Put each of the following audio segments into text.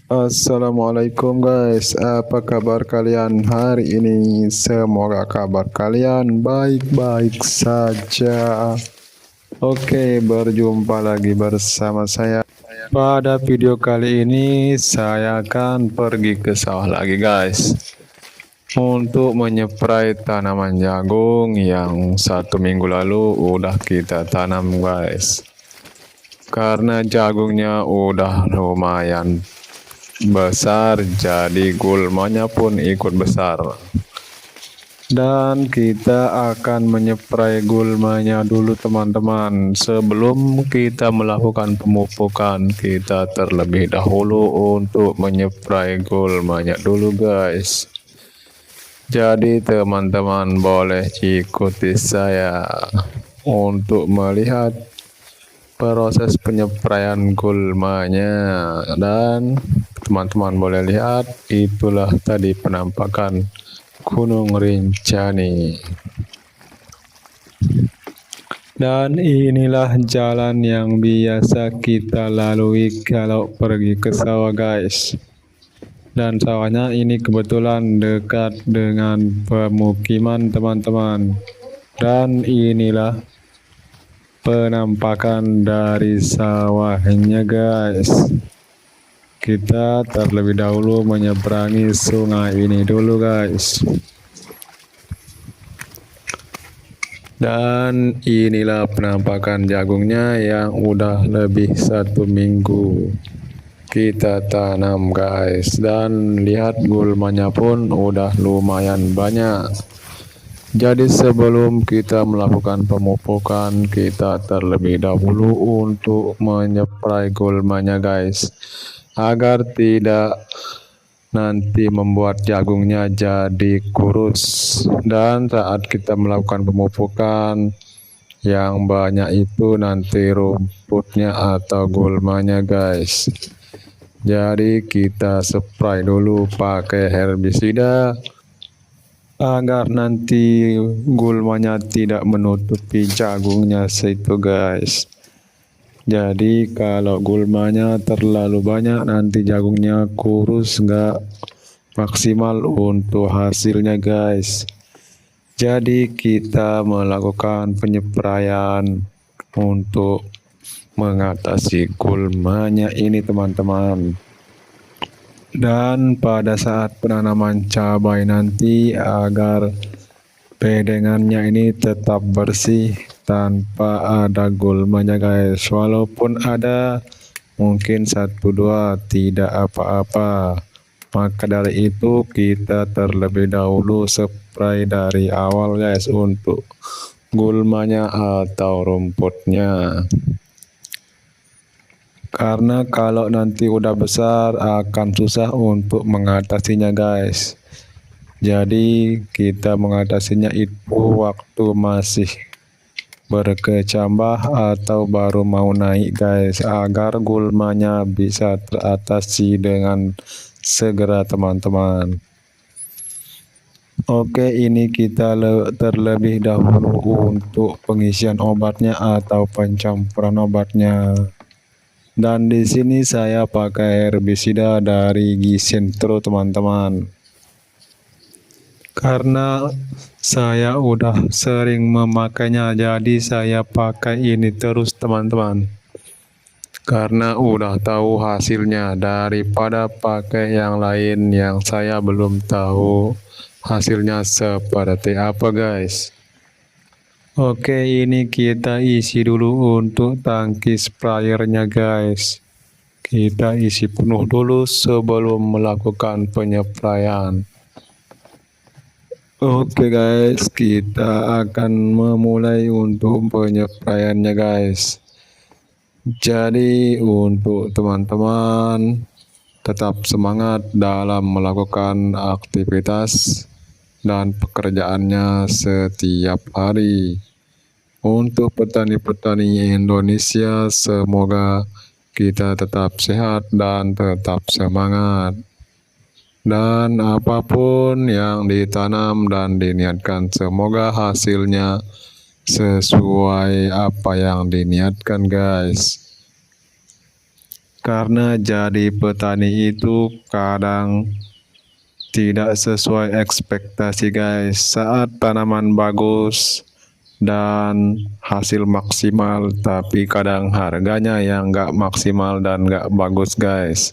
Assalamualaikum guys, apa kabar kalian hari ini? Semoga kabar kalian baik-baik saja. Oke, berjumpa lagi bersama saya. Pada video kali ini saya akan pergi ke sawah lagi guys untuk menyeprai tanaman jagung yang 1 minggu lalu udah kita tanam guys. Karena jagungnya udah lumayan besar, jadi gulmanya pun ikut besar. Dan kita akan menyeprai gulmanya dulu teman-teman. Sebelum kita melakukan pemupukan, kita terlebih dahulu untuk menyeprai gulmanya dulu guys. Jadi teman-teman boleh ikuti saya untuk melihat proses penyepraian gulmanya. Dan teman-teman boleh lihat, itulah tadi penampakan Gunung Rinjani. Dan inilah jalan yang biasa kita lalui kalau pergi ke sawah guys. Dan sawahnya ini kebetulan dekat dengan pemukiman teman-teman. Dan inilah penampakan dari sawahnya guys. Kita terlebih dahulu menyeberangi sungai ini dulu guys. Dan inilah penampakan jagungnya yang udah lebih 1 minggu kita tanam guys. Dan lihat gulmanya pun udah lumayan banyak. Jadi sebelum kita melakukan pemupukan, kita terlebih dahulu untuk menyeprai gulmanya guys, agar tidak nanti membuat jagungnya jadi kurus. Dan saat kita melakukan pemupukan yang banyak itu nanti rumputnya atau gulmanya guys. Jadi kita spray dulu pakai herbisida agar nanti gulmanya tidak menutupi jagungnya situ guys. Jadi kalau gulmanya terlalu banyak nanti jagungnya kurus, nggak maksimal untuk hasilnya guys. Jadi kita melakukan penyepraian untuk mengatasi gulmanya ini teman-teman. Dan pada saat penanaman cabai nanti, agar bedengannya ini tetap bersih tanpa ada gulmanya guys. Walaupun ada mungkin 1-2 tidak apa-apa. Maka dari itu kita terlebih dahulu spray dari awal guys untuk gulmanya atau rumputnya. Karena kalau nanti udah besar akan susah untuk mengatasinya guys. Jadi kita mengatasinya itu waktu masih berkecambah atau baru mau naik guys, agar gulmanya bisa teratasi dengan segera teman-teman. Oke, ini kita terlebih dahulu untuk pengisian obatnya atau pencampuran obatnya. Dan di sini saya pakai herbisida dari Gisentro teman-teman. Karena saya udah sering memakainya, jadi saya pakai ini terus teman-teman. Karena udah tahu hasilnya, daripada pakai yang lain yang saya belum tahu hasilnya seperti apa guys. Oke, ini kita isi dulu untuk tangki sprayernya guys. Kita isi penuh dulu sebelum melakukan penyepraian. Oke guys, kita akan memulai untuk penyepraiannya guys. Jadi untuk teman-teman tetap semangat dalam melakukan aktivitas dan pekerjaannya setiap hari. Untuk petani-petani Indonesia, semoga kita tetap sehat dan tetap semangat. Dan apapun yang ditanam dan diniatkan, semoga hasilnya sesuai apa yang diniatkan guys. Karena jadi petani itu kadang tidak sesuai ekspektasi guys. Saat tanaman bagus dan hasil maksimal, tapi kadang harganya yang nggak maksimal dan nggak bagus guys.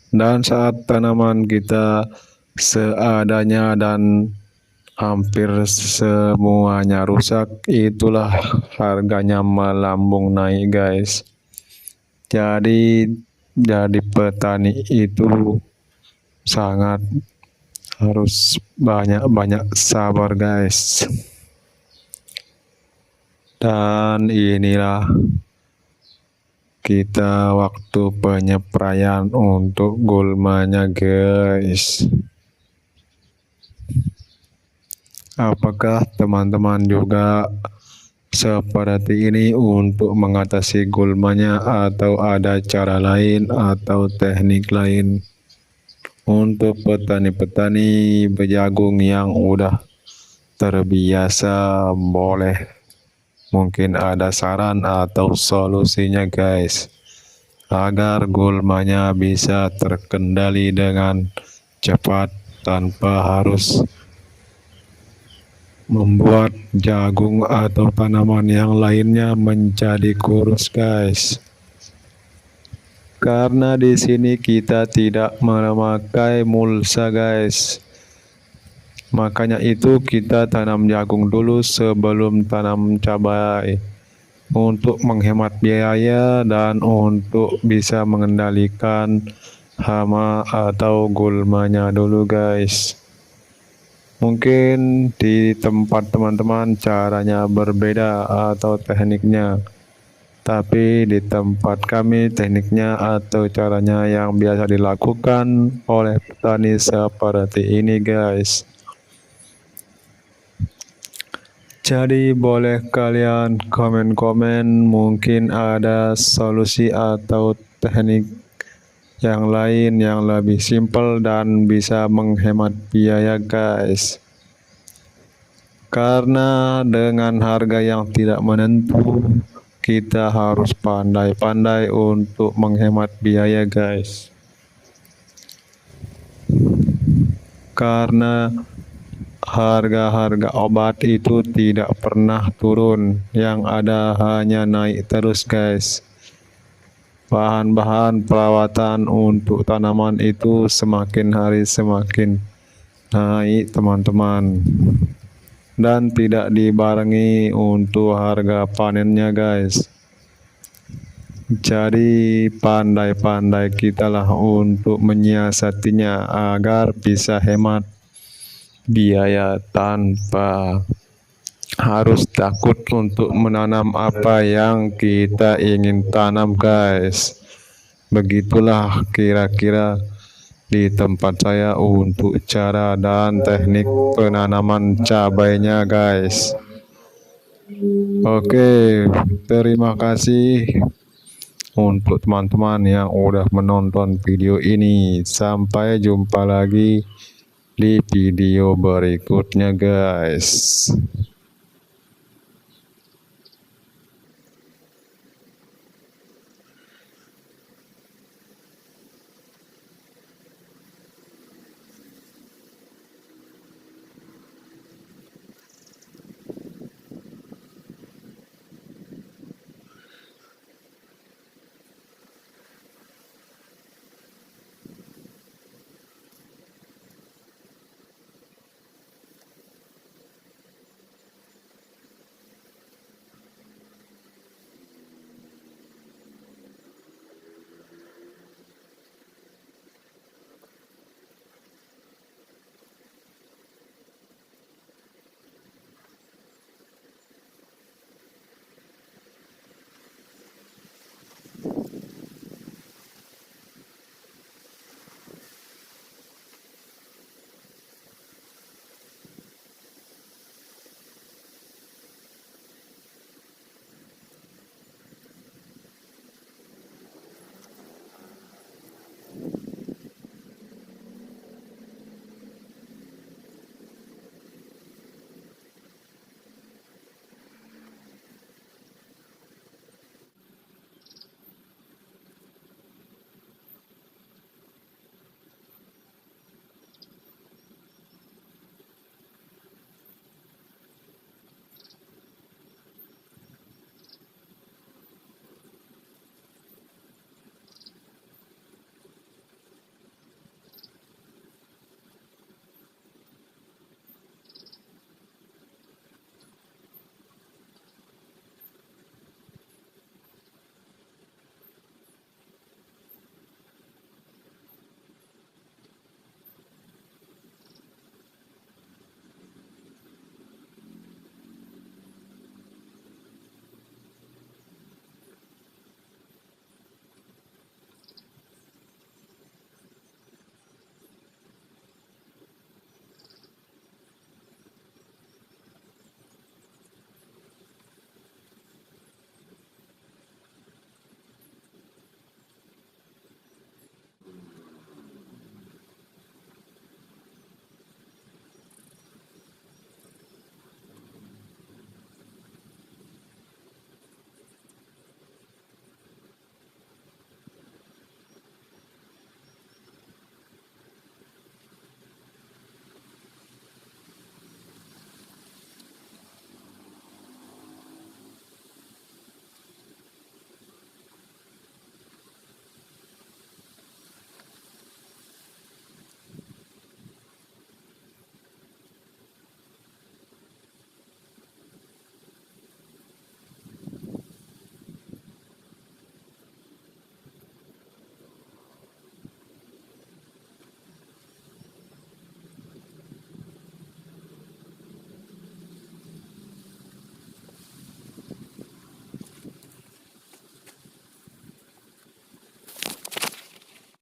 Dan saat tanaman kita seadanya dan hampir semuanya rusak, itulah harganya melambung naik guys. Jadi petani itu sangat harus banyak-banyak sabar guys. Dan inilah kita waktu penyepraian untuk gulmanya guys. Apakah teman-teman juga seperti ini untuk mengatasi gulmanya, atau ada cara lain atau teknik lain? Untuk petani-petani berjagung yang udah terbiasa, mungkin ada saran atau solusinya guys, agar gulmanya bisa terkendali dengan cepat tanpa harus membuat jagung atau tanaman yang lainnya menjadi kurus guys. Karena di sini kita tidak memakai mulsa guys. Makanya itu kita tanam jagung dulu sebelum tanam cabai, untuk menghemat biaya dan untuk bisa mengendalikan hama atau gulmanya dulu guys. Mungkin di tempat teman-teman caranya berbeda atau tekniknya, tapi di tempat kami tekniknya atau caranya yang biasa dilakukan oleh petani seperti ini guys. Jadi boleh kalian komen-komen, mungkin ada solusi atau teknik yang lain yang lebih simpel dan bisa menghemat biaya guys. Karena dengan harga yang tidak menentu, kita harus pandai-pandai untuk menghemat biaya guys. Karena harga-harga obat itu tidak pernah turun, yang ada hanya naik terus guys. Bahan-bahan perawatan untuk tanaman itu semakin hari semakin naik teman-teman, dan tidak dibarengi untuk harga panennya guys. Jadi pandai-pandai kita lah untuk menyiasatinya agar bisa hemat biaya tanpa harus takut untuk menanam apa yang kita ingin tanam guys. Begitulah kira-kira di tempat saya untuk cara dan teknik penanaman cabainya guys. Oke, terima kasih untuk teman-teman yang udah menonton video ini. Sampai jumpa lagi di video berikutnya guys.